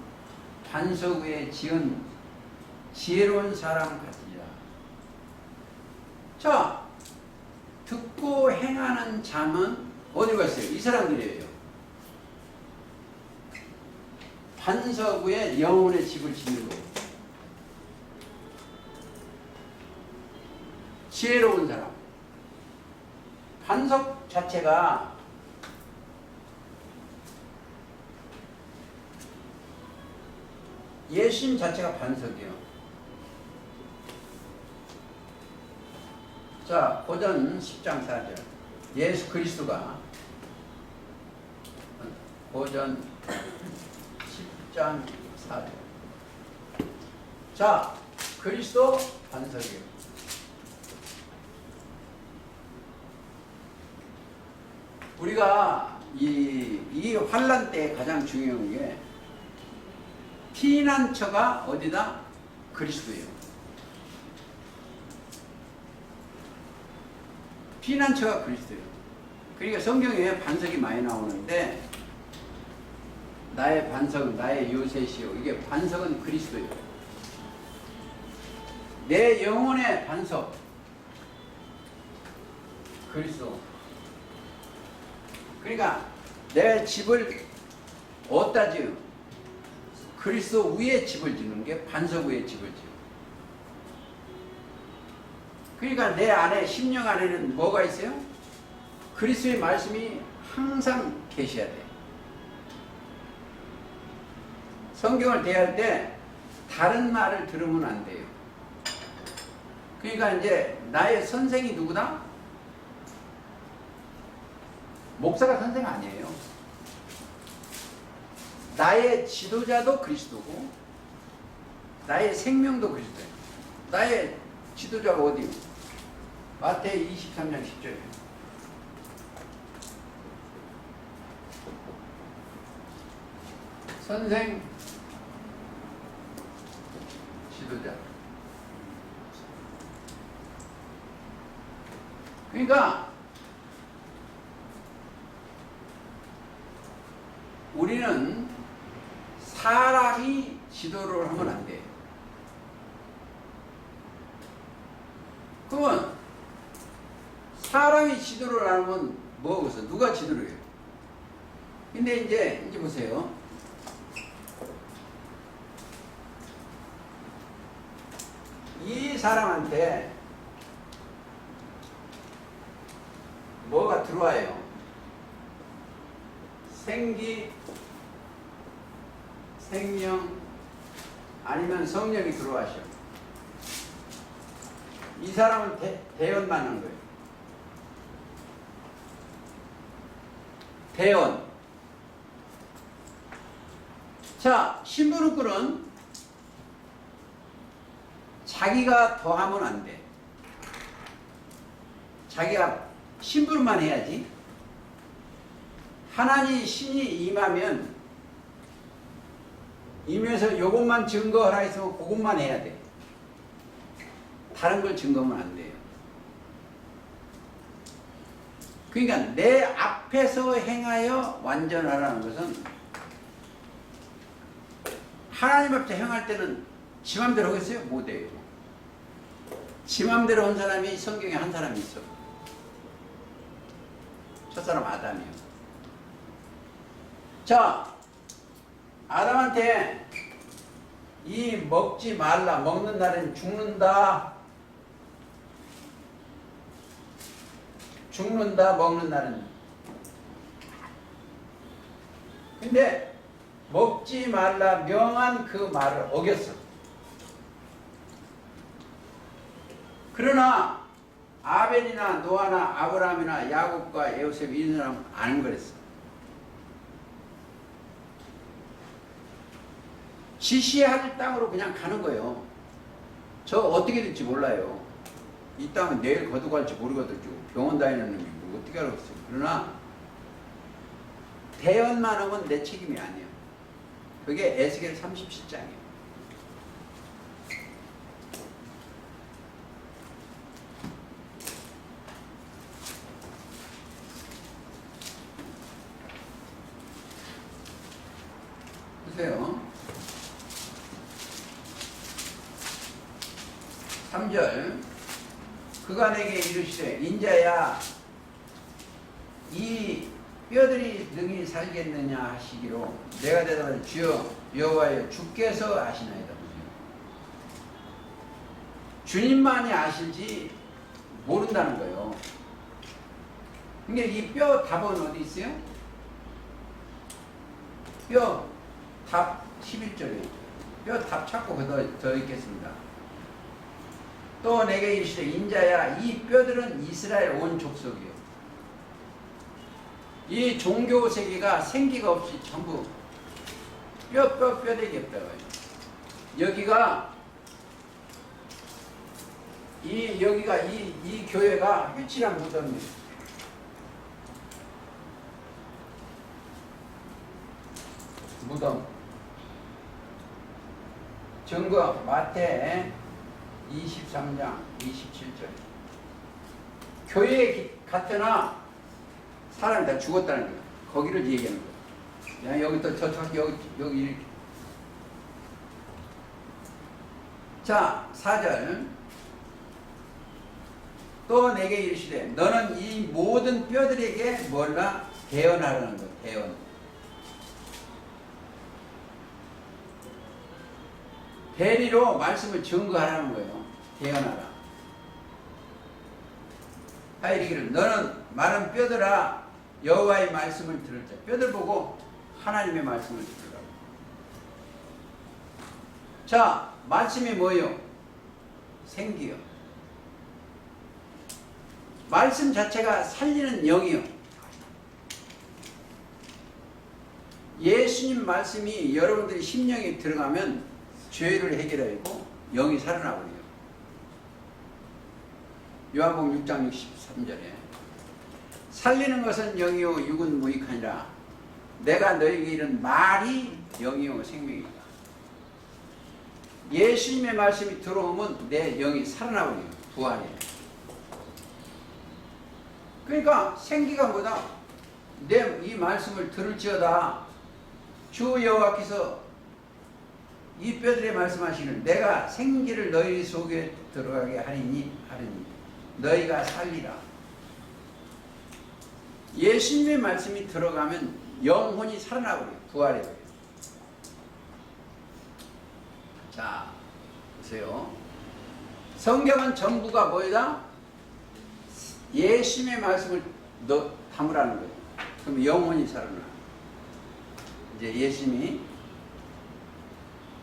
반석 위에 지은 지혜로운 사람 같으리라. 자, 듣고 행하는 자는 어디로 갔어요? 이 사람들이에요. 반석 위에 영혼의 집을 짓는 거예요. 지혜로운 사람. 반석 자체가 예수님 자체가 반석이에요. 자, 고전 10장 4절. 예수 그리스도가 고전 10장 4절. 자, 그리스도 반석이에요. 우리가 이 환란 때 가장 중요한 게 피난처가 어디다? 그리스도예요. 피난처가 그리스도예요. 그러니까 성경에 반석이 많이 나오는데 나의 반석은 나의 요새시요. 이게 반석은 그리스도예요. 내 영혼의 반석 그리스도. 그러니까 내 집을 어디다 지어? 그리스도 위에 집을 짓는 게 반석 위에 집을 지어. 그러니까 내 안에 심령 안에는 뭐가 있어요? 그리스도의 말씀이 항상 계셔야 돼. 성경을 대할 때 다른 말을 들으면 안 돼요. 그러니까 이제 나의 선생이 누구다? 목사가 선생 아니에요. 나의 지도자도 그리스도고 나의 생명도 그리스도예요. 나의 지도자가 어디요? 마태복음 23장 10절이에요. 선생, 지도자. 그러니까 우리는 사람이 지도를 하면 안 돼요. 그러면 사람이 지도를 하면 뭐겠어? 누가 지도를 해요? 근데 이제 보세요. 이 사람한테 뭐가 들어와요? 생기, 생명, 아니면 성령이 들어와셔. 이 사람은 대언받는 거예요. 대언. 자, 신부름꾼은 자기가 더하면 안 돼. 자기가 심부름만 해야지. 하나님 신이 임하면 이면서 요것만 증거하라 했으면 그것만 해야 돼. 다른 걸 증거하면 안 돼요. 그러니까 내 앞에서 행하여 완전하라는 것은 하나님 앞에 행할 때는 지 맘대로 하겠어요? 못해요. 지 맘대로 한 사람이 성경에 한 사람이 있어. 저 사람 아담이요. 자, 아담한테 이 먹지 말라, 먹는 날엔 죽는다. 죽는다, 먹는 날은. 근데 먹지 말라 명한 그 말을 어겼어. 그러나 아벨이나 노아나 아브라함이나 야곱과 요셉 이런 사람은 안 그랬어. 지시할 땅으로 그냥 가는 거예요. 저 어떻게 될지 몰라요. 이 땅은 내일 거두갈지 모르거든요. 병원 다니는 놈이 뭐 어떻게 알았어요. 그러나 대언만 하면 내 책임이 아니에요. 그게 에스겔 37장이에요. 보세요. 3절 그가 내게 이르시되 인자야 이 뼈들이 능히 살겠느냐 하시기로 내가 대답하되 주여 여호와여 주께서 아시나이다. 주님만이 아실지 모른다는 거예요. 그러니까 이 뼈 답은 어디 있어요? 뼈 답 11절에 뼈 답 찾고 더 있겠습니다. 또 내게 이르시되 인자야 이 뼈들은 이스라엘 온 족속이요. 이 종교 세계가 생기가 없이 전부 뼈대기 없다고 해요. 여기가 이 교회가 휘칠한 무덤이에요. 무덤. 증거 마태 23장 27절. 교회 같으나 사람이 다 죽었다는 거예요. 거기를 얘기하는 거예요. 야, 여기 또 여기 이렇게. 자, 4절. 또 내게 이르시되 너는 이 모든 뼈들에게 뭘라 대언하라는 거예요. 대언. 대리로 말씀을 증거하라는 거예요. 대언하라. 하이리기를 너는 마른 뼈들아 여호와의 말씀을 들을 때 뼈들 보고 하나님의 말씀을 들으라고. 자, 말씀이 뭐예요? 생기요. 말씀 자체가 살리는 영이요. 예수님 말씀이 여러분들이 심령에 들어가면 죄를 해결하고 영이 살아나버려요. 요한복음 6장 63절에 살리는 것은 영이요 육은 무익하니라. 내가 너에게 이른 말이 영이요 생명이다. 예수님의 말씀이 들어오면 내 영이 살아나버려요. 부활이에요. 그러니까 생기가 뭐다? 내 이 말씀을 들을지어다. 주 여호와께서 이 뼈들의 말씀하시는 내가 생기를 너희 속에 들어가게 하리니 너희가 살리라. 예수님의 말씀이 들어가면 영혼이 살아나버려요. 부활해버려요. 자, 보세요. 성경은 전부가 뭐다? 예수님의 말씀을 담으라는 거예요. 그럼 영혼이 살아나. 이제 예수님이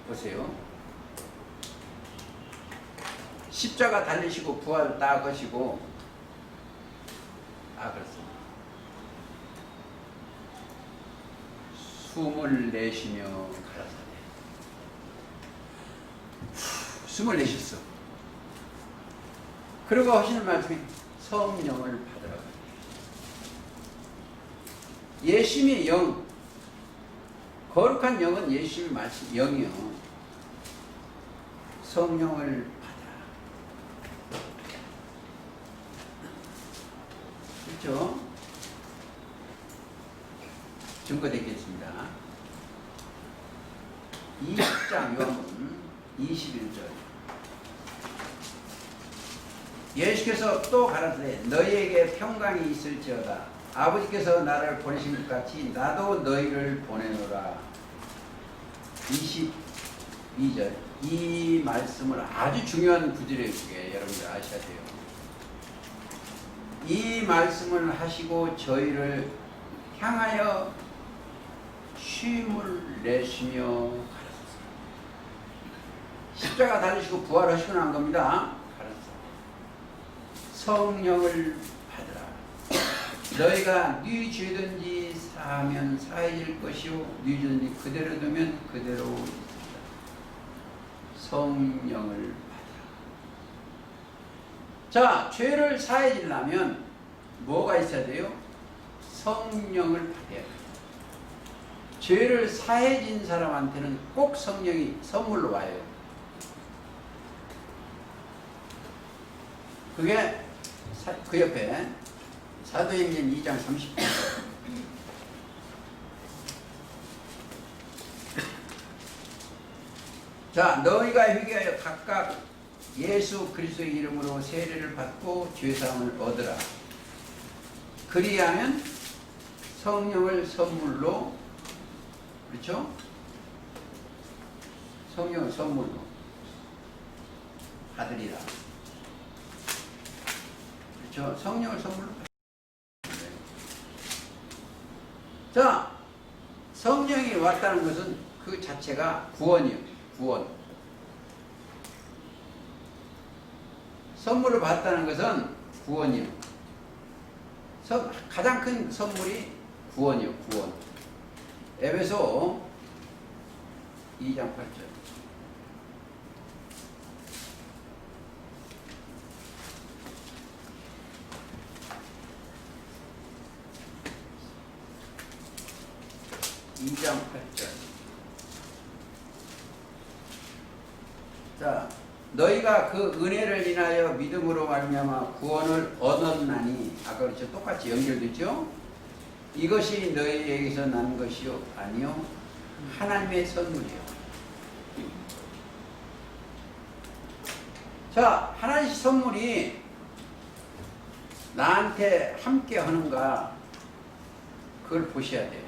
보세요. 십자가 달리시고 부활 다 하시고 그렇습니다. 숨을 내쉬며 가라사대. 숨을 내셨어. 그리고 하시는 말씀이 성령을 받으라. 예수님의 영, 거룩한 영은 예수님의 말씀 영이요. 성령을 받아. 그렇죠? 증거되겠습니다. 20장 요한복음 21절. 예수께서 또 가라사대 너희에게 평강이 있을지어다. 아버지께서 나를 보내신 것 같이 나도 너희를 보내노라. 22절. 이 말씀을 아주 중요한 구절에 주게 여러분들 아셔야 돼요. 이 말씀을 하시고 저희를 향하여 쉼을 내시며 가라사대. 십자가 달리시고 부활하시고 난 겁니다. 성령을 받으라. 너희가 네 죄든지 사하면 사해질 것이요 네 죄든지 그대로 두면 그대로 있으리라. 성령을 받으라. 자, 죄를 사해지려면 뭐가 있어야 돼요? 성령을 받아야 돼요. 죄를 사해진 사람한테는 꼭 성령이 선물로 와요. 그게 그 옆에 사도행전 2장 30절. 자, 너희가 회개하여 각각 예수 그리스도의 이름으로 세례를 받고 죄사함을 얻으라. 그리하면 성령을 선물로, 그렇죠? 성령을 선물로 받으리라. 그렇죠? 성령을 선물로 받으리라. 자, 성령이 왔다는 것은 그 자체가 구원이에요. 구원. 선물을 받았다는 것은 구원이에요. 가장 큰 선물이 구원이요. 구원. 에베소 2장 8절. 자, 너희가 그 은혜를 인하여 믿음으로 말미암아 구원을 얻었나니, 아까 그렇죠? 똑같이 연결되죠? 이것이 너희에게서 난 것이요 아니요 하나님의 선물이요. 자, 하나님의 선물이 나한테 함께 하는가, 그걸 보셔야 돼요.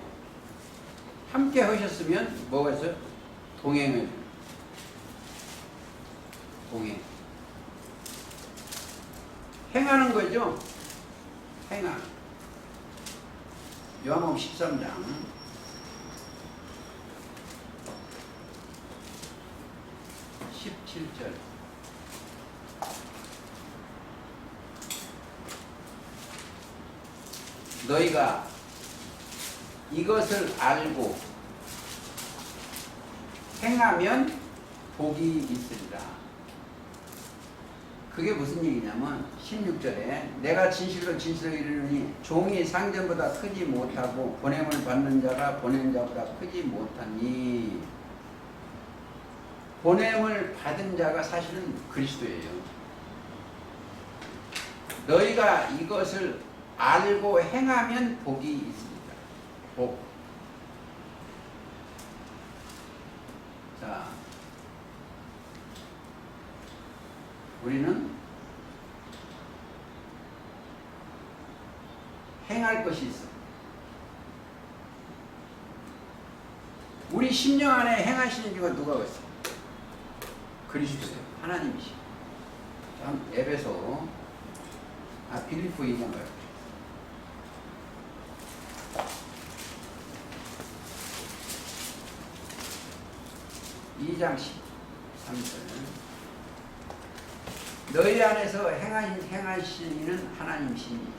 함께 하셨으면 뭐가 있어요? 동행을. 동행. 행하는 거죠? 행하. 요한복음 13장 17절. 너희가 이것을 알고 행하면 복이 있으리라. 그게 무슨 얘기냐면 16절에 내가 진실로 진실로 이르노니 종이 상전보다 크지 못하고 보냄을 받는 자가 보낸 자보다 크지 못하니. 보냄을 받은 자가 사실은 그리스도예요. 너희가 이것을 알고 행하면 복이 있습니다. 복. 자, 우리는 행할 것이 있어. 우리 심령 안에 행하시는 이가 누가 있어? 그리스도예요. 하나님이시. 참, 에베소, 빌립보 2장 가요. 2장 13절. 너희 안에서 행하시는 이는 하나님이시니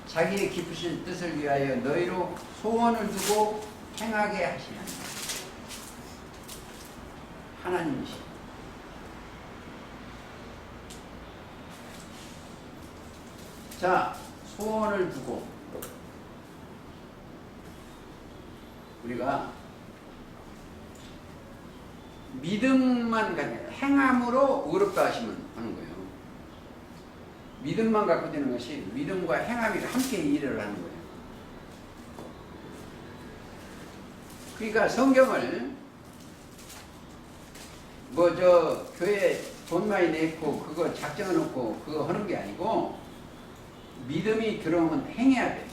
자기의 깊으신 뜻을 위하여 너희로 소원을 두고 행하게 하시는 하나님이시니. 자, 소원을 두고 우리가 믿음만 가지고 행함으로 의롭다 하시면 하는 거예요. 믿음만 갖고 되는 것이 믿음과 행함이 함께 일을 하는 거예요. 그러니까 성경을 뭐 저 교회 돈 많이 내고 그거 작정해 놓고 그거 하는 게 아니고 믿음이 들어오면 행해야 돼.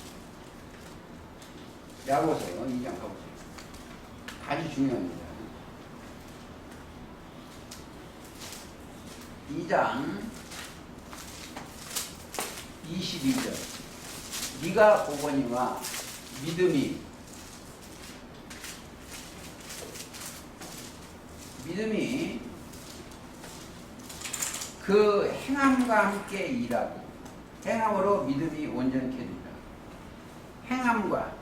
야고보세요. 2장 가보세요. 아주 중요합니다. 2장 22절. 네가 보거니와 믿음이 그 행함과 함께 일하고 행함으로 믿음이 온전케 된다. 행함과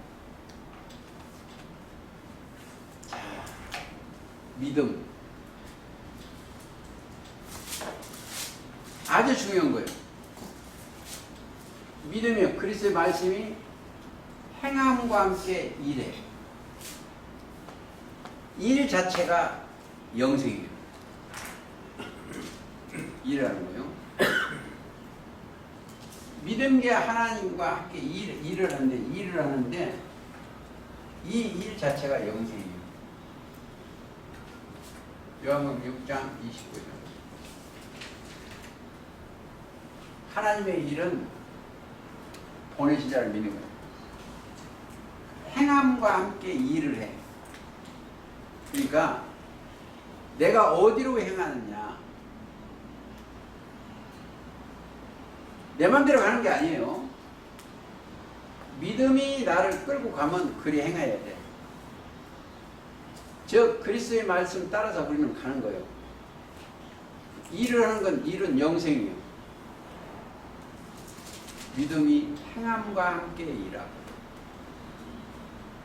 믿음 아주 중요한 거예요. 믿음이요. 그리스도의 말씀이 행함과 함께 일해. 일 자체가 영생이에요. 일하는 거예요. 믿은 게 하나님과 함께 일을 하는데 이 일 자체가 영생이에요. 요한복음 6장 29절. 하나님의 일은 보내신 자를 믿는 거예요. 행함과 함께 일을 해. 그러니까 내가 어디로 행하느냐. 내 맘대로 가는 게 아니에요. 믿음이 나를 끌고 가면 그리 행해야 돼. 즉 그리스도의 말씀 따라서 우리는 가는 거예요. 일을 하는 건 일은 영생이에요. 믿음이 행함과 함께 일하고.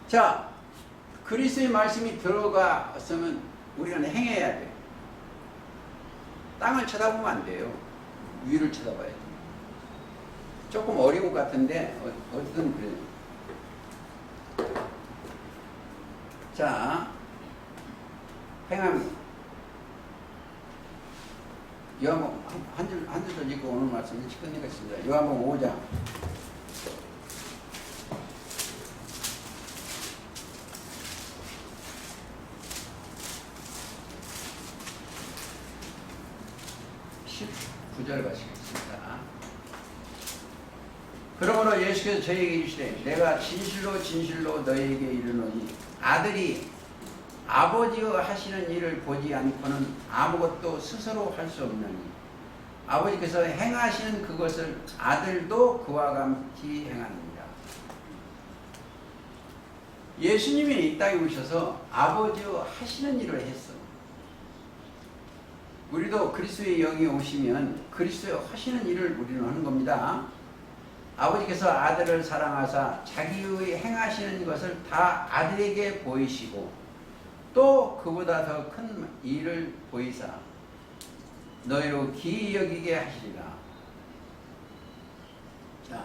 자, 그리스도의 말씀이 들어갔으면 우리는 행해야 돼. 땅을 쳐다보면 안 돼요. 위를 쳐다봐야 돼. 조금 어려운 것 같은데 어쨌든 그래요. 자, 행함. 요한복음 한 줄 더 읽고 오늘 말씀을 끝내겠습니다. 요한복음 5장. (19절) 가시겠습니다. 그러므로 예수께서 저희에게 이르시되 내가 진실로 너희에게 이르노니 아들이 아버지가 하시는 일을 보지 않고는 아무것도 스스로 할 수 없느니 아버지께서 행하시는 그것을 아들도 그와 같이 행하느니라. 예수님이 이 땅에 오셔서 아버지가 하시는 일을 했어. 우리도 그리스도의 영이 오시면 그리스도의 하시는 일을 우리는 하는 겁니다. 아버지께서 아들을 사랑하사 자기의 행하시는 것을 다 아들에게 보이시고 또 그보다 더 큰 일을 보이사 너희로 기이 여기게 하시리라. 자,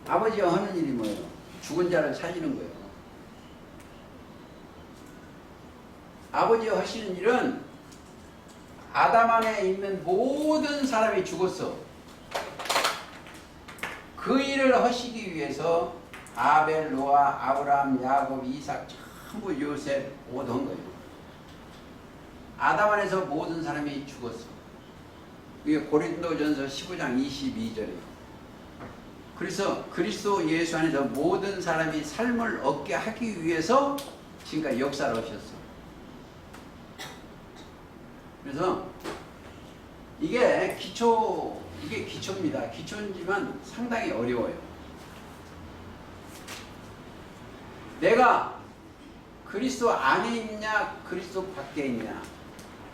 아버지가 하는 일이 뭐예요? 죽은 자를 살리는 거예요. 아버지가 하시는 일은 아담 안에 있는 모든 사람이 죽었어. 그 일을 하시기 위해서 아벨, 노아, 아브라함, 야곱, 이삭 전부 요셉 모두 한 거예요. 아담 안에서 모든 사람이 죽었어. 이게 고린도전서 15장 22절이에요. 그래서 그리스도 예수 안에서 모든 사람이 삶을 얻게 하기 위해서 지금까지 역사를 하셨어. 그래서 이게 기초입니다. 기초이지만 상당히 어려워요. 내가 그리스도 안에 있냐 그리스도 밖에 있냐,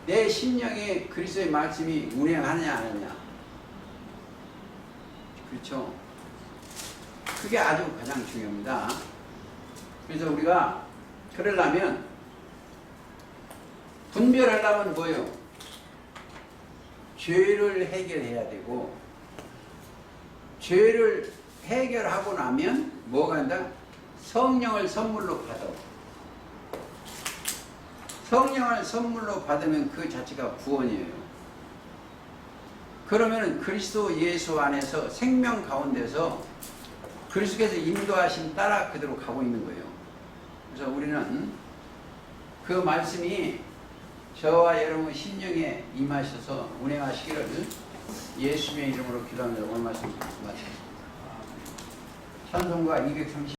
내 심령에 그리스도의 말씀이 운행하느냐 안 하느냐. 그렇죠? 그게 아주 가장 중요합니다. 그래서 우리가 그러려면 분별하려면 뭐예요? 죄를 해결해야 되고, 죄를 해결하고 나면 뭐가 한다? 성령을 선물로 받아. 성령을 선물로 받으면 그 자체가 구원이에요. 그러면 그리스도 예수 안에서 생명 가운데서 그리스도께서 인도하신 따라 그대로 가고 있는 거예요. 그래서 우리는 그 말씀이 저와 여러분 심령에 임하셔서 운행하시기를 예수님의 이름으로 기도합니다. 오늘 말씀 마치겠습니다. 찬송가 230